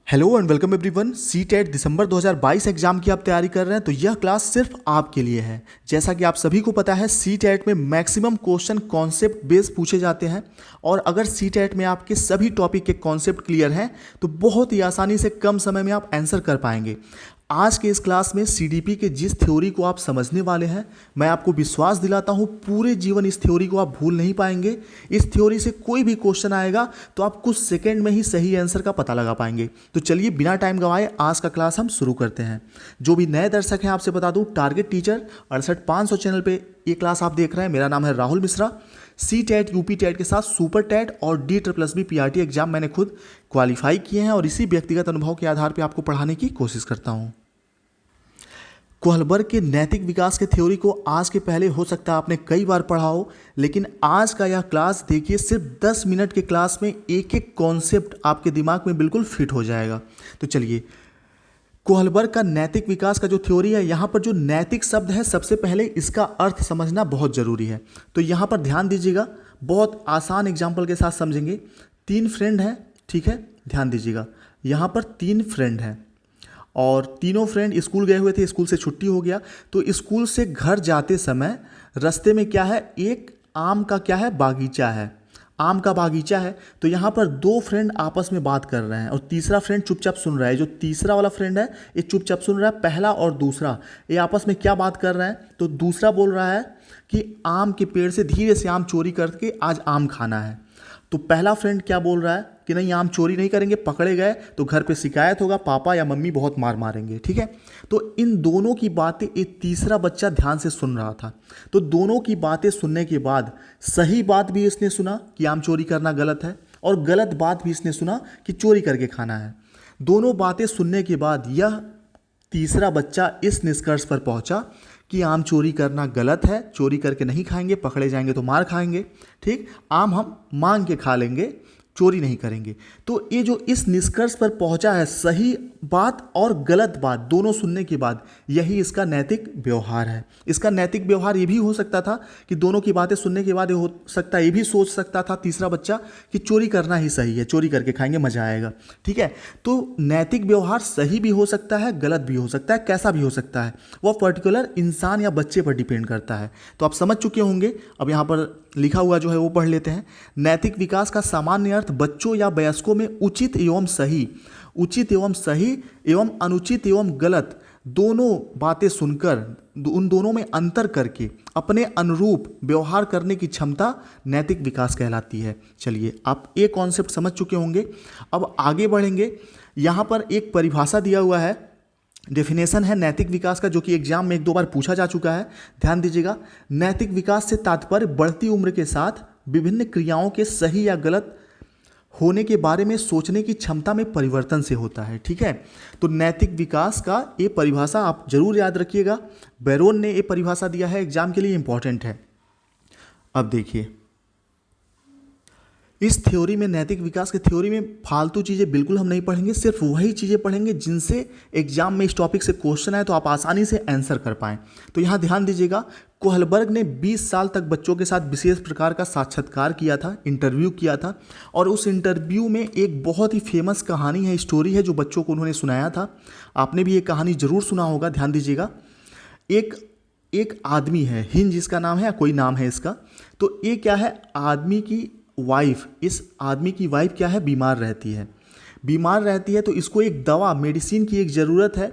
Hello and welcome everyone. CTET December 2022 exam की आप तैयारी कर रहे हैं तो यह क्लास सिर्फ आपके लिए है। जैसा कि आप सभी को पता है सीटेट में मैक्सिमम क्वेश्चन कॉन्सेप्ट बेस्ड पूछे जाते हैं और अगर सीटेट में आपके सभी टॉपिक के कॉन्सेप्ट क्लियर हैं तो बहुत ही आसानी से कम समय में आप आंसर कर पाएंगे। आज के इस क्लास में सीडीपी के जिस थ्योरी को आप समझने वाले हैं, मैं आपको विश्वास दिलाता हूँ पूरे जीवन इस थ्योरी को आप भूल नहीं पाएंगे। इस थ्योरी से कोई भी क्वेश्चन आएगा तो आप कुछ सेकंड में ही सही आंसर का पता लगा पाएंगे। तो चलिए बिना टाइम गंवाए आज का क्लास हम शुरू करते हैं। जो भी नए दर्शक हैं आपसे बता दूं, टारगेट टीचर 68500 चैनल पे ये क्लास आप देख रहे हैं। मेरा नाम है Rahul Mishra. C TET, UP TET के साथ सुपर टेट और D++ पीआरटी एग्जाम मैंने खुद क्वालिफाई किए हैं और इसी व्यक्तिगत अनुभव के आधार पर आपको पढ़ाने की कोशिश करता हूँ। कोहलबर्ग के नैतिक विकास के थ्योरी को आज के पहले हो सकता है आपने कई बार पढ़ा हो, लेकिन आज का यह क्लास देखिए सिर्फ 10 मिनट के क्लास में एक एक कॉन्सेप्ट आपके दिमाग में बिल्कुल फिट हो जाएगा। तो चलिए, कोहलबर्ग का नैतिक विकास का जो थ्योरी है, यहाँ पर जो नैतिक शब्द है सबसे पहले इसका अर्थ समझना बहुत ज़रूरी है। तो यहाँ पर ध्यान दीजिएगा, बहुत आसान एग्जाम्पल के साथ समझेंगे। 3 फ्रेंड हैं, ठीक है, ध्यान दीजिएगा। यहाँ पर 3 फ्रेंड हैं और तीनों फ्रेंड स्कूल गए हुए थे, स्कूल से छुट्टी हो गया तो स्कूल से घर जाते समय रास्ते में क्या है, एक आम का क्या है, बागीचा है, आम का बागीचा है। तो यहाँ पर 2 फ्रेंड आपस में बात कर रहे हैं और तीसरा फ्रेंड चुपचाप सुन रहा है। जो तीसरा वाला फ्रेंड है ये चुपचाप सुन रहा है। पहला और दूसरा ये आपस में क्या बात कर रहे हैं, तो दूसरा बोल रहा है कि आम के पेड़ से धीरे से आम चोरी करके आज आम खाना है। तो पहला फ्रेंड क्या बोल रहा है कि नहीं, आम चोरी नहीं करेंगे, पकड़े गए तो घर पे शिकायत होगा, पापा या मम्मी बहुत मार मारेंगे, ठीक है। तो इन दोनों की बातें एक तीसरा बच्चा ध्यान से सुन रहा था। तो दोनों की बातें सुनने के बाद सही बात भी इसने सुना कि आम चोरी करना गलत है और गलत बात भी इसने सुना कि चोरी करके खाना है। दोनों बातें सुनने के बाद यह तीसरा बच्चा इस निष्कर्ष पर पहुंचा कि आम चोरी करना गलत है, चोरी करके नहीं खाएंगे, पकड़े जाएंगे तो मार खाएंगे, ठीक, आम हम मांग के खा लेंगे, चोरी नहीं करेंगे। तो ये जो इस निष्कर्ष पर पहुंचा है, सही बात और गलत बात दोनों सुनने के बाद, यही इसका नैतिक व्यवहार है। इसका नैतिक व्यवहार ये भी हो सकता था कि दोनों की बातें सुनने के बाद ये हो सकता है, ये भी सोच सकता था तीसरा बच्चा कि चोरी करना ही सही है, चोरी करके खाएंगे, मजा आएगा, ठीक है। तो नैतिक व्यवहार सही भी हो सकता है, गलत भी हो सकता है, कैसा भी हो सकता है, वह पर्टिकुलर इंसान या बच्चे पर डिपेंड करता है। तो आप समझ चुके होंगे। अब यहाँ पर लिखा हुआ जो है वो पढ़ लेते हैं। नैतिक विकास का सामान्य अर्थ बच्चों या वयस्कों में उचित एवं सही, उचित एवं सही एवं अनुचित एवं गलत दोनों बातें सुनकर उन दोनों में अंतर करके अपने अनुरूप व्यवहार करने की क्षमता नैतिक विकास कहलाती है। चलिए, आप एक कॉन्सेप्ट समझ चुके होंगे। अब आगे बढ़ेंगे। यहाँ पर एक परिभाषा दिया हुआ है, डेफिनेशन है नैतिक विकास का, जो कि एग्जाम में 1-2 बार पूछा जा चुका है। ध्यान दीजिएगा। नैतिक विकास से तात्पर्य बढ़ती उम्र के साथ विभिन्न क्रियाओं के सही या गलत होने के बारे में सोचने की क्षमता में परिवर्तन से होता है, ठीक है। तो नैतिक विकास का ये परिभाषा आप जरूर याद रखिएगा। बैरोन ने ये परिभाषा दिया है, एग्जाम के लिए इंपॉर्टेंट है। अब देखिए, इस थ्योरी में, नैतिक विकास के थ्योरी में फालतू चीज़ें बिल्कुल हम नहीं पढ़ेंगे, सिर्फ वही चीज़ें पढ़ेंगे जिनसे एग्जाम में इस टॉपिक से क्वेश्चन आए तो आप आसानी से आंसर कर पाएँ। तो यहाँ ध्यान दीजिएगा, कोहलबर्ग ने 20 साल तक बच्चों के साथ विशेष प्रकार का साक्षात्कार किया था, इंटरव्यू किया था और उस इंटरव्यू में एक बहुत ही फेमस कहानी है, स्टोरी है जो बच्चों को उन्होंने सुनाया था। आपने भी ये कहानी ज़रूर सुना होगा। ध्यान दीजिएगा, एक आदमी है, हिंज इसका नाम है या कोई नाम है इसका। तो ये क्या है, आदमी की वाइफ, इस आदमी की वाइफ क्या है, बीमार रहती है। बीमार रहती है तो इसको एक दवा, मेडिसिन की एक ज़रूरत है,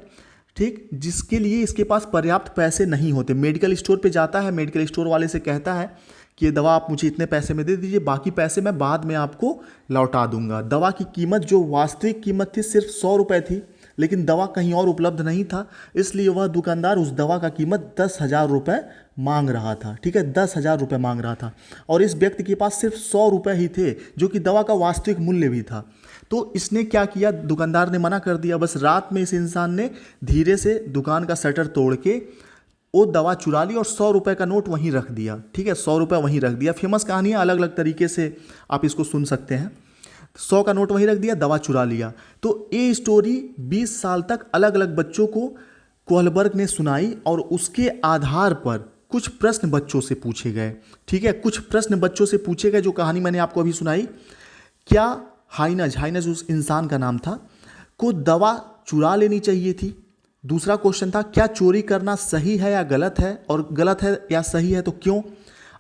ठीक, जिसके लिए इसके पास पर्याप्त पैसे नहीं होते। मेडिकल स्टोर पे जाता है, मेडिकल स्टोर वाले से कहता है कि ये दवा आप मुझे इतने पैसे में दे दीजिए, बाकी पैसे मैं बाद में आपको लौटा दूंगा। दवा की कीमत, जो वास्तविक कीमत थी, सिर्फ 100 रुपये थी, लेकिन दवा कहीं और उपलब्ध नहीं था, इसलिए वह दुकानदार उस दवा का कीमत 10,000 रुपये मांग रहा था, ठीक है, 10,000 रुपये मांग रहा था और इस व्यक्ति के पास सिर्फ 100 रुपये ही थे, जो कि दवा का वास्तविक मूल्य भी था। तो इसने क्या किया, दुकानदार ने मना कर दिया। बस रात में इस इंसान ने धीरे से दुकान का शटर तोड़ के वो दवा चुरा ली और 100 रुपये का नोट वहीं रख दिया, ठीक है, 100 रुपये वहीं रख दिया। फेमस कहानी है, अलग अलग तरीके से आप इसको सुन सकते हैं। 100 का नोट वहीं रख दिया, दवा चुरा लिया। तो ये स्टोरी 20 साल तक अलग अलग बच्चों को कोहलबर्ग ने सुनाई और उसके आधार पर कुछ प्रश्न बच्चों से पूछे गए, ठीक है, कुछ प्रश्न बच्चों से पूछे गए। जो कहानी मैंने आपको अभी सुनाई, क्या हाइनज उस इंसान का नाम था, को दवा चुरा लेनी चाहिए थी। दूसरा क्वेश्चन था क्या चोरी करना सही है या गलत है, और गलत है या सही है तो क्यों।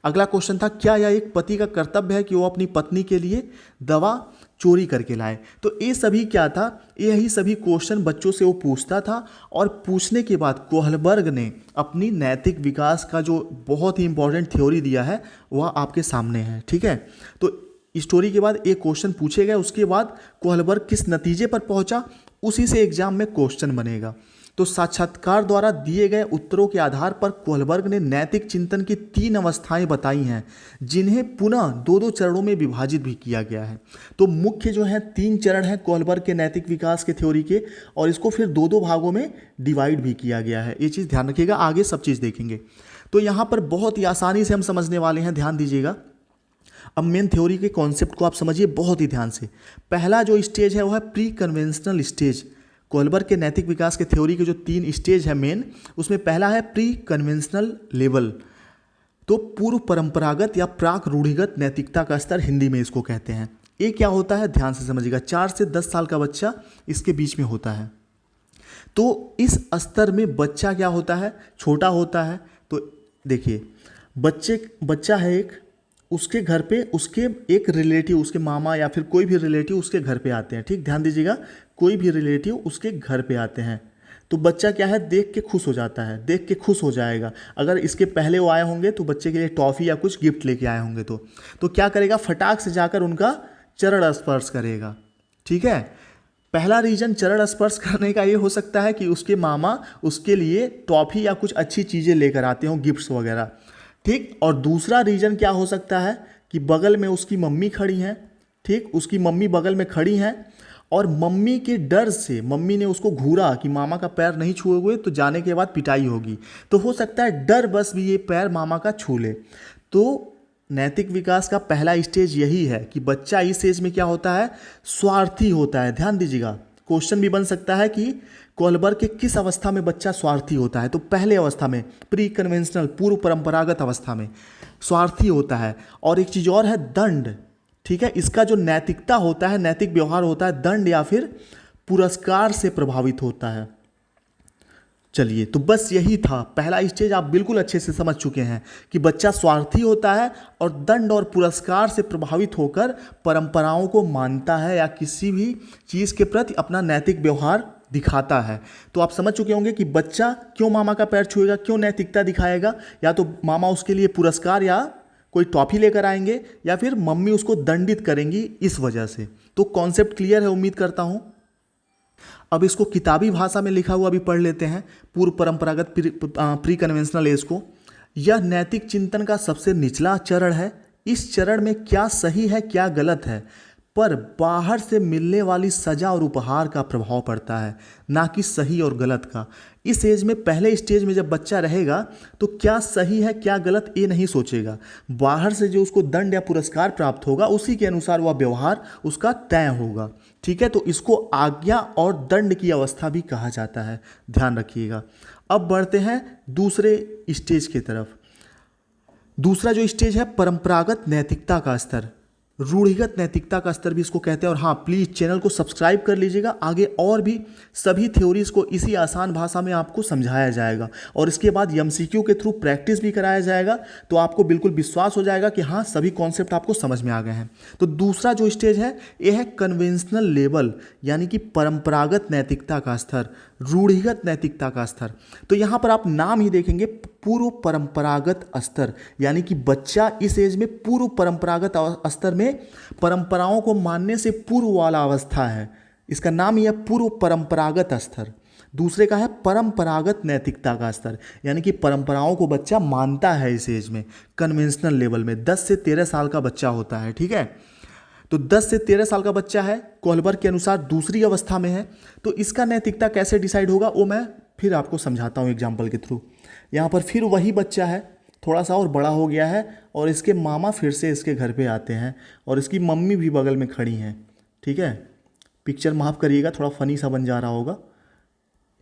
अगला क्वेश्चन था क्या यह एक पति का कर्तव्य है कि वो अपनी पत्नी के लिए दवा चोरी करके लाए। तो ये सभी क्या था, यही सभी क्वेश्चन बच्चों से वो पूछता था, और पूछने के बाद कोहलबर्ग ने अपनी नैतिक विकास का जो बहुत ही इंपॉर्टेंट थ्योरी दिया है वह आपके सामने है। ठीक है, तो स्टोरी के बाद एक क्वेश्चन पूछे गए, उसके बाद कोहलबर्ग किस नतीजे पर पहुंचा उसी से एग्जाम में क्वेश्चन बनेगा। तो साक्षात्कार द्वारा दिए गए उत्तरों के आधार पर कोहलबर्ग ने नैतिक चिंतन की 3 अवस्थाएं बताई हैं, जिन्हें पुनः 2-2 चरणों में विभाजित भी किया गया है। तो मुख्य जो है 3 चरण हैं कोहलबर्ग के नैतिक विकास के थ्योरी के, और इसको फिर 2-2 भागों में डिवाइड भी किया गया है। ये चीज़ ध्यान रखिएगा, आगे सब चीज़ देखेंगे। तो यहाँ पर बहुत ही आसानी से हम समझने वाले हैं, ध्यान दीजिएगा। अब मेन थ्योरी के कॉन्सेप्ट को आप समझिए बहुत ही ध्यान से। पहला जो स्टेज है वो है प्री कन्वेंशनल स्टेज। कोहलबर्ग के नैतिक विकास के थ्योरी के जो 3 स्टेज है मेन, उसमें पहला है प्री कन्वेंशनल लेवल। तो पूर्व परंपरागत या प्राक रूढ़िगत नैतिकता का स्तर हिंदी में इसको कहते हैं। ये क्या होता है ध्यान से समझिएगा, 4 से 10 साल का बच्चा इसके बीच में होता है। तो इस स्तर में बच्चा क्या होता है, छोटा होता है। तो देखिए बच्चा है एक, उसके घर पे उसके एक रिलेटिव, उसके मामा या फिर कोई भी रिलेटिव उसके घर पे आते हैं। ठीक, ध्यान दीजिएगा, कोई भी रिलेटिव उसके घर पे आते हैं तो बच्चा क्या है, देख के खुश हो जाता है, देख के खुश हो जाएगा। अगर इसके पहले वो आए होंगे तो बच्चे के लिए टॉफ़ी या कुछ गिफ्ट लेके आए होंगे तो क्या करेगा, फटाक से जाकर उनका चरण स्पर्श करेगा। ठीक है, पहला रीजन चरण स्पर्श करने का ये हो सकता है कि उसके मामा उसके लिए टॉफ़ी या कुछ अच्छी चीज़ें लेकर आते हों, गिफ्ट्स वगैरह। ठीक, और दूसरा रीजन क्या हो सकता है कि बगल में उसकी मम्मी खड़ी हैं। ठीक, उसकी मम्मी बगल में खड़ी हैं और मम्मी के डर से मम्मी ने उसको घूरा कि मामा का पैर नहीं छुए हुए तो जाने के बाद पिटाई होगी, तो हो सकता है डर बस भी ये पैर मामा का छू ले। तो नैतिक विकास का पहला स्टेज यही है कि बच्चा इस एज में क्या होता है, स्वार्थी होता है। ध्यान दीजिएगा, क्वेश्चन भी बन सकता है कि कोहलबर्ग के किस अवस्था में बच्चा स्वार्थी होता है। तो पहले अवस्था में, प्री कन्वेंशनल पूर्व परंपरागत अवस्था में स्वार्थी होता है। और एक चीज़ और है, दंड। ठीक है, इसका जो नैतिकता होता है, नैतिक व्यवहार होता है, दंड या फिर पुरस्कार से प्रभावित होता है। चलिए, तो बस यही था पहला स्टेज, आप बिल्कुल अच्छे से समझ चुके हैं कि बच्चा स्वार्थी होता है और दंड और पुरस्कार से प्रभावित होकर परंपराओं को मानता है या किसी भी चीज़ के प्रति अपना नैतिक व्यवहार दिखाता है। तो आप समझ चुके होंगे कि बच्चा क्यों मामा का पैर छुएगा, क्यों नैतिकता दिखाएगा, या तो मामा उसके लिए पुरस्कार या कोई टॉफ़ी लेकर आएंगे या फिर मम्मी उसको दंडित करेंगी इस वजह से। तो कॉन्सेप्ट क्लियर है, उम्मीद करता हूँ। अब इसको किताबी भाषा में लिखा हुआ भी पढ़ लेते हैं, पूर्व परंपरागत प्री कन्वेंशनल एज को। यह नैतिक चिंतन का सबसे निचला चरण है। इस चरण में क्या सही है क्या गलत है पर बाहर से मिलने वाली सजा और उपहार का प्रभाव पड़ता है, ना कि सही और गलत का। इस एज में, पहले स्टेज में जब बच्चा रहेगा तो क्या सही है क्या गलत ये नहीं सोचेगा, बाहर से जो उसको दंड या पुरस्कार प्राप्त होगा उसी के अनुसार वह व्यवहार उसका तय होगा। ठीक है, तो इसको आज्ञा और दंड की अवस्था भी कहा जाता है, ध्यान रखिएगा। अब बढ़ते हैं दूसरे स्टेज की तरफ। दूसरा जो स्टेज है परंपरागत नैतिकता का स्तर, रूढ़िगत नैतिकता का स्तर भी इसको कहते हैं। और हाँ, प्लीज़ चैनल को सब्सक्राइब कर लीजिएगा, आगे और भी सभी थ्योरीज को इसी आसान भाषा में आपको समझाया जाएगा और इसके बाद एमसीक्यू के थ्रू प्रैक्टिस भी कराया जाएगा, तो आपको बिल्कुल विश्वास हो जाएगा कि हाँ सभी कॉन्सेप्ट आपको समझ में आ गए हैं। तो दूसरा जो स्टेज है ये है कन्वेंशनल लेवल, यानी कि परंपरागत नैतिकता का स्तर, रूढ़िगत नैतिकता का स्तर। तो यहाँ पर आप नाम ही देखेंगे, पूर्व परंपरागत स्तर, यानी कि बच्चा इस एज में पूर्व परंपरागत स्तर में परंपराओं को मानने से पूर्व वाला अवस्था है, इसका नाम ही है पूर्व परंपरागत स्तर। दूसरे का है परंपरागत नैतिकता का स्तर, यानी कि परंपराओं को बच्चा मानता है इस एज में, कन्वेंशनल लेवल में 10 से 13 साल का बच्चा होता है। ठीक है, तो 10 से 13 साल का बच्चा है, कोहलबर्ग के अनुसार दूसरी अवस्था में है। तो इसका नैतिकता कैसे डिसाइड होगा वो मैं फिर आपको समझाता हूँ एग्जाम्पल के थ्रू। यहाँ पर फिर वही बच्चा है, थोड़ा सा और बड़ा हो गया है और इसके मामा फिर से इसके घर पे आते हैं और इसकी मम्मी भी बगल में खड़ी हैं। ठीक है, पिक्चर माफ़ करिएगा, थोड़ा फ़नी सा बन जा रहा होगा।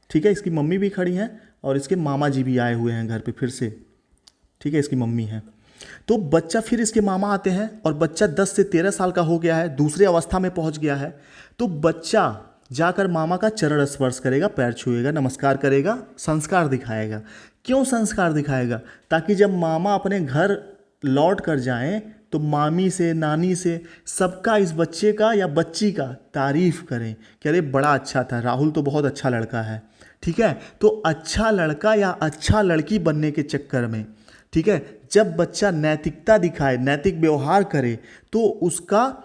ठीक है, इसकी मम्मी भी खड़ी हैं और इसके मामा जी भी आए हुए हैं घर पे फिर से। ठीक है, इसकी मम्मी है। तो बच्चा फिर इसके मामा आते हैं और बच्चा 10 से 13 साल का हो गया है, दूसरे अवस्था में पहुंच गया है। तो बच्चा जाकर मामा का चरण स्पर्श करेगा, पैर छुएगा, नमस्कार करेगा, संस्कार दिखाएगा। क्यों संस्कार दिखाएगा? ताकि जब मामा अपने घर लौट कर जाएं तो मामी से, नानी से, सबका इस बच्चे का या बच्ची का तारीफ करें कि अरे बड़ा अच्छा था, राहुल तो बहुत अच्छा लड़का है। ठीक है, तो अच्छा लड़का या अच्छा लड़की बनने के चक्कर में, ठीक है, जब बच्चा नैतिकता दिखाए, नैतिक व्यवहार करे, तो उसका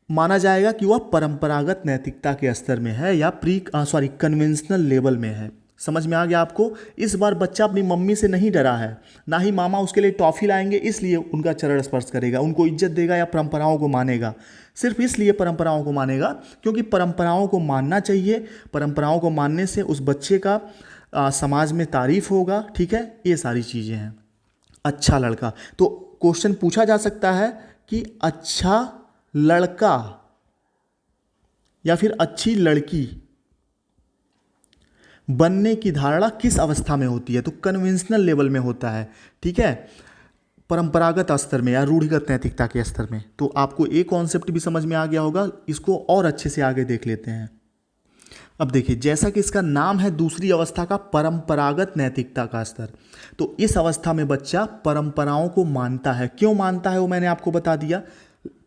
माना जाएगा कि वह परंपरागत नैतिकता के स्तर में है या कन्वेंशनल लेवल में है। समझ में आ गया आपको? इस बार बच्चा अपनी मम्मी से नहीं डरा है, ना ही मामा उसके लिए टॉफ़ी लाएंगे इसलिए उनका चरण स्पर्श करेगा, उनको इज्जत देगा या परंपराओं को मानेगा। सिर्फ इसलिए परंपराओं को मानेगा क्योंकि परंपराओं को मानना चाहिए, परंपराओं को मानने से उस बच्चे का समाज में तारीफ होगा। ठीक है, ये सारी चीज़ें हैं। अच्छा लड़का, तो क्वेश्चन पूछा जा सकता है कि अच्छा लड़का या फिर अच्छी लड़की बनने की धारणा किस अवस्था में होती है? तो कन्वेंशनल लेवल में होता है। ठीक है, परंपरागत स्तर में या रूढ़िगत नैतिकता के स्तर में। तो आपको एक कॉन्सेप्ट भी समझ में आ गया होगा, इसको और अच्छे से आगे देख लेते हैं। अब देखिए, जैसा कि इसका नाम है दूसरी अवस्था का परंपरागत नैतिकता का स्तर, तो इस अवस्था में बच्चा परंपराओं को मानता है। क्यों मानता है वो मैंने आपको बता दिया।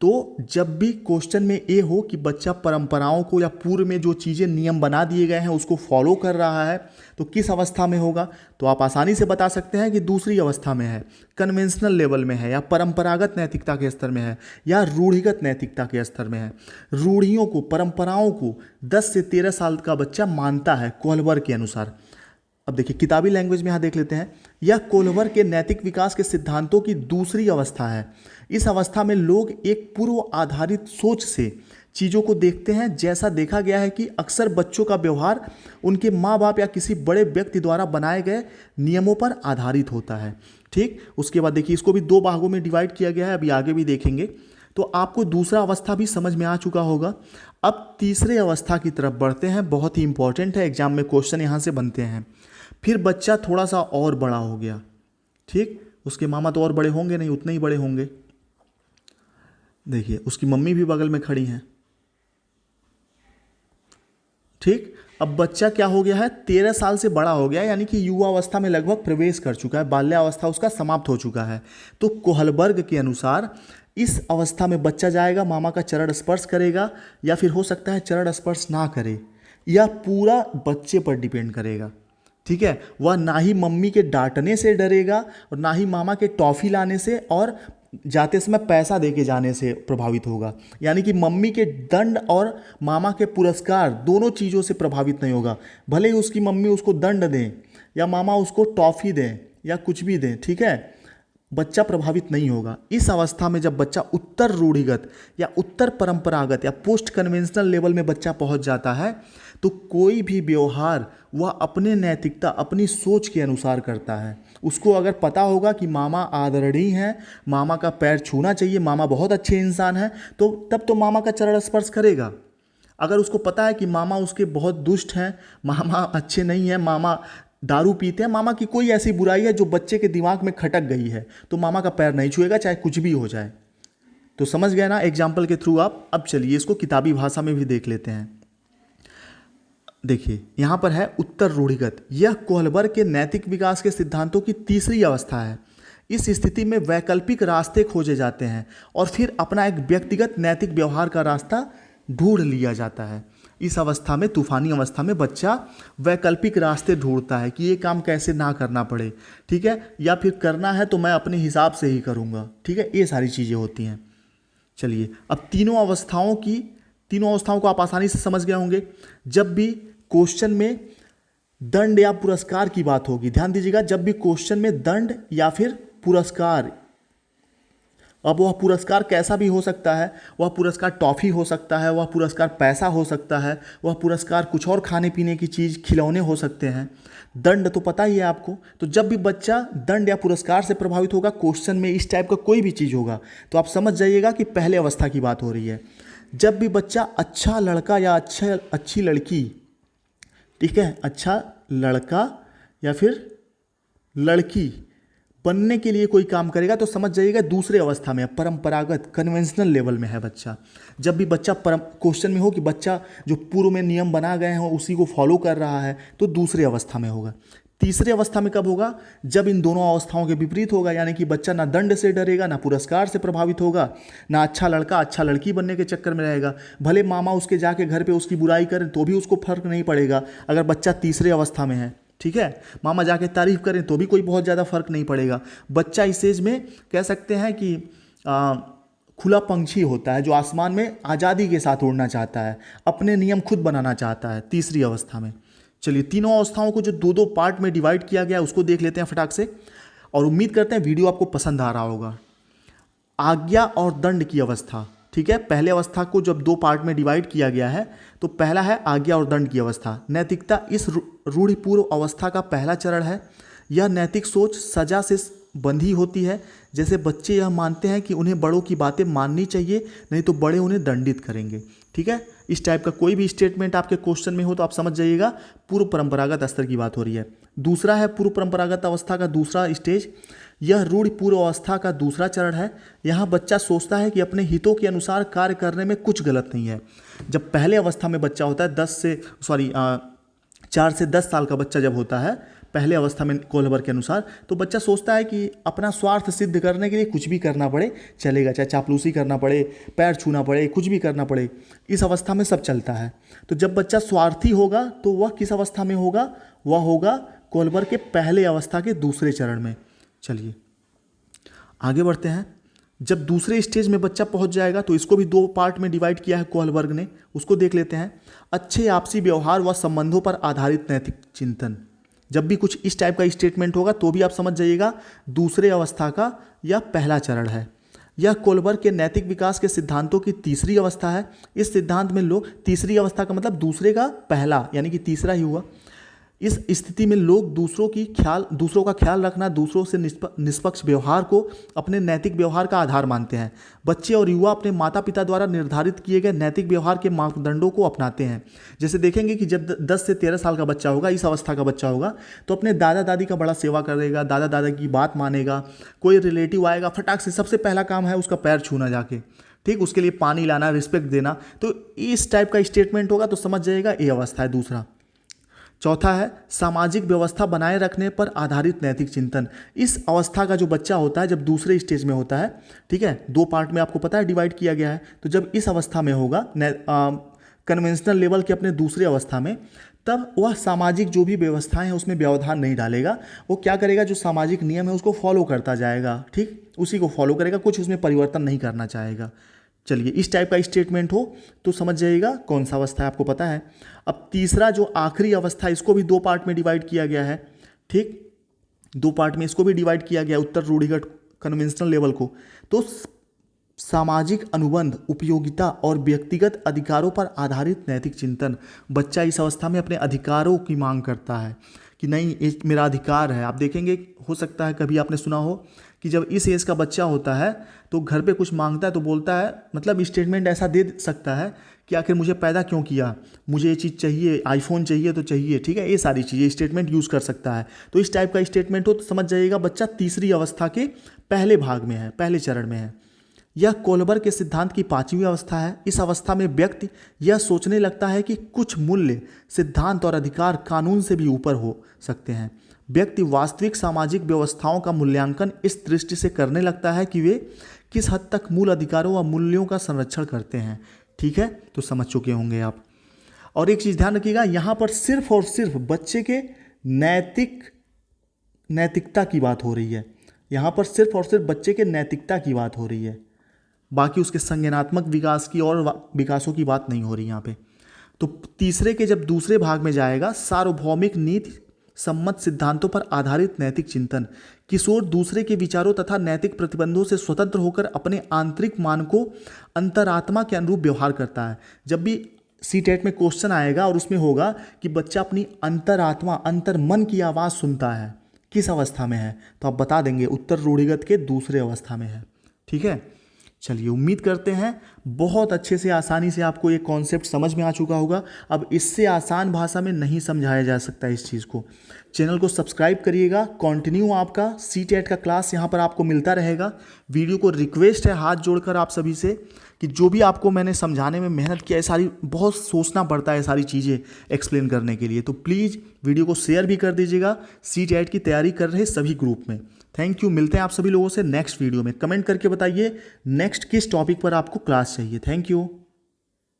तो जब भी क्वेश्चन में ये हो कि बच्चा परंपराओं को या पूर्व में जो चीज़ें नियम बना दिए गए हैं उसको फॉलो कर रहा है, तो किस अवस्था में होगा? तो आप आसानी से बता सकते हैं कि दूसरी अवस्था में है, कन्वेंशनल लेवल में है, या परंपरागत नैतिकता के स्तर में है, या रूढ़िगत नैतिकता के स्तर में है। रूढ़ियों को, परंपराओं को 10 से 13 साल का बच्चा मानता है कोहलबर के अनुसार। अब देखिए, किताबी लैंग्वेज में यहाँ देख लेते हैं। यह कोहलबर के नैतिक विकास के सिद्धांतों की दूसरी अवस्था है। इस अवस्था में लोग एक पूर्व आधारित सोच से चीज़ों को देखते हैं। जैसा देखा गया है कि अक्सर बच्चों का व्यवहार उनके माँ बाप या किसी बड़े व्यक्ति द्वारा बनाए गए नियमों पर आधारित होता है। ठीक, उसके बाद देखिए, इसको भी 2 भागों में डिवाइड किया गया है, अभी आगे भी देखेंगे। तो आपको दूसरा अवस्था भी समझ में आ चुका होगा। अब तीसरे अवस्था की तरफ बढ़ते हैं, बहुत ही इंपॉर्टेंट है, एग्जाम में क्वेश्चन यहाँ से बनते हैं। फिर बच्चा थोड़ा सा और बड़ा हो गया। ठीक, उसके मामा तो और बड़े होंगे नहीं, उतने ही बड़े होंगे। देखिए, उसकी मम्मी भी बगल में खड़ी हैं। ठीक, अब बच्चा क्या हो गया है? 13 साल से बड़ा हो गया, यानी कि युवा अवस्था में लगभग प्रवेश कर चुका है, बाल्यावस्था उसका समाप्त हो चुका है। तो कोहलबर्ग के अनुसार इस अवस्था में बच्चा जाएगा, मामा का चरण स्पर्श करेगा, या फिर हो सकता है चरण स्पर्श ना करे, या पूरा बच्चे पर डिपेंड करेगा। ठीक है, वह ना ही मम्मी के डांटने से डरेगा और ना ही मामा के टॉफ़ी लाने से और जाते समय पैसा दे के जाने से प्रभावित होगा। यानी कि मम्मी के दंड और मामा के पुरस्कार दोनों चीज़ों से प्रभावित नहीं होगा। भले ही उसकी मम्मी उसको दंड दें या मामा उसको टॉफ़ी दें या कुछ भी दें, ठीक है, बच्चा प्रभावित नहीं होगा। इस अवस्था में जब बच्चा उत्तर रूढ़िगत या उत्तर परंपरागत या पोस्ट कन्वेंशनल लेवल में बच्चा पहुंच जाता है, तो कोई भी व्यवहार वह अपने नैतिकता, अपनी सोच के अनुसार करता है। उसको अगर पता होगा कि मामा आदरणीय हैं, मामा का पैर छूना चाहिए, मामा बहुत अच्छे इंसान हैं, तो तब तो मामा का चरण स्पर्श करेगा। अगर उसको पता है कि मामा उसके बहुत दुष्ट हैं, मामा अच्छे नहीं हैं, मामा दारू पीते हैं, मामा की कोई ऐसी बुराई है जो बच्चे के दिमाग में खटक गई है, तो मामा का पैर नहीं छुएगा, चाहे कुछ भी हो जाए। तो समझ गए ना एग्जाम्पल के थ्रू आप। अब चलिए इसको किताबी भाषा में भी देख लेते हैं। देखिए, यहाँ पर है उत्तर रूढ़िगत। यह कोहलबर के नैतिक विकास के सिद्धांतों की तीसरी अवस्था है। इस स्थिति में वैकल्पिक रास्ते खोजे जाते हैं और फिर अपना एक व्यक्तिगत नैतिक व्यवहार का रास्ता ढूंढ लिया जाता है। इस अवस्था में, तूफानी अवस्था में, बच्चा वैकल्पिक रास्ते ढूंढता है कि ये काम कैसे ना करना पड़े, ठीक है, या फिर करना है तो मैं अपने हिसाब से ही करूँगा। ठीक है, ये सारी चीज़ें होती हैं। चलिए, अब तीनों अवस्थाओं को आप आसानी से समझ गए होंगे। जब भी क्वेश्चन में दंड या पुरस्कार की बात होगी, ध्यान दीजिएगा, जब भी क्वेश्चन में दंड या फिर पुरस्कार, अब वह पुरस्कार कैसा भी हो सकता है, वह पुरस्कार टॉफ़ी हो सकता है, वह पुरस्कार पैसा हो सकता है, वह पुरस्कार कुछ और खाने पीने की चीज़, खिलौने हो सकते हैं। दंड तो पता ही है आपको। तो जब भी बच्चा दंड या पुरस्कार से प्रभावित होगा, क्वेश्चन में इस टाइप का कोई भी चीज़ होगा, तो आप समझ जाइएगा कि पहले अवस्था की बात हो रही है। जब भी बच्चा अच्छा लड़का या अच्छी लड़की, ठीक है, अच्छा लड़का या फिर लड़की बनने के लिए कोई काम करेगा तो समझ जाइएगा दूसरे अवस्था में है, परंपरागत कन्वेंशनल लेवल में है बच्चा। जब भी बच्चा क्वेश्चन में हो कि बच्चा जो पूर्व में नियम बना गए हैं उसी को फॉलो कर रहा है, तो दूसरे अवस्था में होगा। तीसरे अवस्था में कब होगा? जब इन दोनों अवस्थाओं के विपरीत होगा, यानी कि बच्चा ना दंड से डरेगा, ना पुरस्कार से प्रभावित होगा, ना अच्छा लड़का अच्छा लड़की बनने के चक्कर में रहेगा। भले मामा उसके जाके घर पे उसकी बुराई करें तो भी उसको फर्क नहीं पड़ेगा अगर बच्चा तीसरे अवस्था में है, ठीक है। मामा जाके तारीफ करें तो भी कोई बहुत ज़्यादा फर्क नहीं पड़ेगा। बच्चा इस एज में कह सकते हैं कि खुला पंछी होता है, जो आसमान में आज़ादी के साथ उड़ना चाहता है, अपने नियम खुद बनाना चाहता है, तीसरी अवस्था में। चलिए, तीनों अवस्थाओं को जो दो दो पार्ट में डिवाइड किया गया है उसको देख लेते हैं फटाक से, और उम्मीद करते हैं वीडियो आपको पसंद आ रहा होगा। आज्ञा और दंड की अवस्था, ठीक है। पहले अवस्था को जब दो पार्ट में डिवाइड किया गया है तो पहला है आज्ञा और दंड की अवस्था। नैतिकता इस रूढ़िपूर्व अवस्था का पहला चरण है। यह नैतिक सोच सजा से बंधी होती है। जैसे बच्चे यह मानते हैं कि उन्हें बड़ों की बातें माननी चाहिए, नहीं तो बड़े उन्हें दंडित करेंगे, ठीक है। इस टाइप का कोई भी स्टेटमेंट आपके क्वेश्चन में हो तो आप समझ जाइएगा पूर्व परंपरागत स्तर की बात हो रही है। दूसरा है पूर्व परंपरागत अवस्था का दूसरा स्टेज। यह रूढ़ पूर्व अवस्था का दूसरा चरण है। यहाँ बच्चा सोचता है कि अपने हितों के अनुसार कार्य करने में कुछ गलत नहीं है। जब पहले अवस्था में बच्चा होता है 4 से 10 साल का बच्चा जब होता है पहले अवस्था में कोहलबर के अनुसार, तो बच्चा सोचता है कि अपना स्वार्थ सिद्ध करने के लिए कुछ भी करना पड़े चलेगा, चाहे चापलूसी करना पड़े, पैर छूना पड़े, कुछ भी करना पड़े, इस अवस्था में सब चलता है। तो जब बच्चा स्वार्थी होगा तो वह किस अवस्था में होगा? वह होगा कोहलबर के पहले अवस्था के दूसरे चरण में। चलिए आगे बढ़ते हैं। जब दूसरे स्टेज में बच्चा पहुंच जाएगा तो इसको भी दो पार्ट में डिवाइड किया है कोहलबर्ग ने, उसको देख लेते हैं। अच्छे आपसी व्यवहार व संबंधों पर आधारित नैतिक चिंतन। जब भी कुछ इस टाइप का स्टेटमेंट होगा तो भी आप समझ जाइएगा दूसरे अवस्था का यह पहला चरण है। यह कोहलबर्ग के नैतिक विकास के सिद्धांतों की तीसरी अवस्था है। इस सिद्धांत में लोग, तीसरी अवस्था का मतलब दूसरे का पहला यानी कि तीसरा ही हुआ। इस स्थिति में लोग दूसरों का ख्याल रखना, दूसरों से निष्पक्ष व्यवहार को अपने नैतिक व्यवहार का आधार मानते हैं। बच्चे और युवा अपने माता पिता द्वारा निर्धारित किए गए नैतिक व्यवहार के मापदंडों को अपनाते हैं। जैसे देखेंगे कि जब 10 से 13 साल का बच्चा होगा, इस अवस्था का बच्चा होगा, तो अपने दादा दादी का बड़ा सेवा करेगा, दादा दादा की बात मानेगा। कोई रिलेटिव आएगा, फटाक से सबसे पहला काम है उसका पैर छूना जाके, ठीक, उसके लिए पानी लाना, रिस्पेक्ट देना। तो इस टाइप का स्टेटमेंट होगा तो समझ जाइएगा ये अवस्था है दूसरा। चौथा है सामाजिक व्यवस्था बनाए रखने पर आधारित नैतिक चिंतन। इस अवस्था का जो बच्चा होता है जब दूसरे स्टेज में होता है, ठीक है, दो पार्ट में आपको पता है डिवाइड किया गया है, तो जब इस अवस्था में होगा कन्वेंशनल लेवल के अपने दूसरे अवस्था में, तब वह सामाजिक जो भी व्यवस्थाएं हैं उसमें व्यवधान नहीं डालेगा। वो क्या करेगा, जो सामाजिक नियम है उसको फॉलो करता जाएगा, ठीक, उसी को फॉलो करेगा, कुछ उसमें परिवर्तन नहीं करना चाहेगा। चलिए, इस टाइप का स्टेटमेंट हो तो समझ जाइएगा कौन सा अवस्था है, आपको पता है। अब तीसरा जो आखिरी अवस्था है इसको भी दो पार्ट में डिवाइड किया गया है, ठीक, दो पार्ट में इसको भी डिवाइड किया गया उत्तर रूढ़िगत कन्वेंशनल लेवल को। तो सामाजिक अनुबंध, उपयोगिता और व्यक्तिगत अधिकारों पर आधारित नैतिक चिंतन। बच्चा इस अवस्था में अपने अधिकारों की मांग करता है कि नहीं, ये मेरा अधिकार है। आप देखेंगे, हो सकता है कभी आपने सुना हो कि जब इस एज का बच्चा होता है तो घर पे कुछ मांगता है तो बोलता है, मतलब स्टेटमेंट ऐसा दे सकता है कि आखिर मुझे पैदा क्यों किया, मुझे ये चीज़ चाहिए, आईफोन चाहिए तो चाहिए, ठीक है, ये सारी चीज़ें स्टेटमेंट यूज़ कर सकता है। तो इस टाइप का स्टेटमेंट हो तो समझ जाइएगा बच्चा तीसरी अवस्था के पहले भाग में है, पहले चरण में है। यह कोहलबर्ग के सिद्धांत की पांचवी अवस्था है। इस अवस्था में व्यक्ति यह सोचने लगता है कि कुछ मूल्य, सिद्धांत और अधिकार कानून से भी ऊपर हो सकते हैं। व्यक्ति वास्तविक सामाजिक व्यवस्थाओं का मूल्यांकन इस दृष्टि से करने लगता है कि वे किस हद तक मूल अधिकारों व मूल्यों का संरक्षण करते हैं, ठीक है, तो समझ चुके होंगे आप। और एक चीज़ ध्यान रखिएगा, यहाँ पर सिर्फ और सिर्फ बच्चे के नैतिकता की बात हो रही है। यहाँ पर सिर्फ और सिर्फ बच्चे के नैतिकता की बात हो रही है, बाकी उसके संज्ञानात्मक विकास की और विकासों की बात नहीं हो रही यहाँ पे। तो तीसरे के जब दूसरे भाग में जाएगा, सार्वभौमिक नीति सम्मत सिद्धांतों पर आधारित नैतिक चिंतन। किशोर दूसरे के विचारों तथा नैतिक प्रतिबंधों से स्वतंत्र होकर अपने आंतरिक मानकों, अंतरात्मा के अनुरूप व्यवहार करता है। जब भी सीटेट में क्वेश्चन आएगा और उसमें होगा कि बच्चा अपनी अंतरात्मा, अंतर मन की आवाज़ सुनता है, किस अवस्था में है, तो आप बता देंगे उत्तर रूढ़िगत के दूसरे अवस्था में है, ठीक है। चलिए, उम्मीद करते हैं बहुत अच्छे से, आसानी से आपको ये कॉन्सेप्ट समझ में आ चुका होगा। अब इससे आसान भाषा में नहीं समझाया जा सकता इस चीज़ को। चैनल को सब्सक्राइब करिएगा। कंटिन्यू आपका CTET का क्लास यहाँ पर आपको मिलता रहेगा। वीडियो को रिक्वेस्ट है हाथ जोड़कर आप सभी से कि जो भी आपको मैंने समझाने में मेहनत किया है, सारी बहुत सोचना पड़ता है सारी चीज़ें एक्सप्लेन करने के लिए, तो प्लीज़ वीडियो को शेयर भी कर दीजिएगा CTET की तैयारी कर रहे सभी ग्रुप में। Thank you. मिलते हैं आप सभी लोगों से नेक्स्ट वीडियो में। कमेंट करके बताइए नेक्स्ट किस टॉपिक पर आपको क्लास चाहिए। Thank you.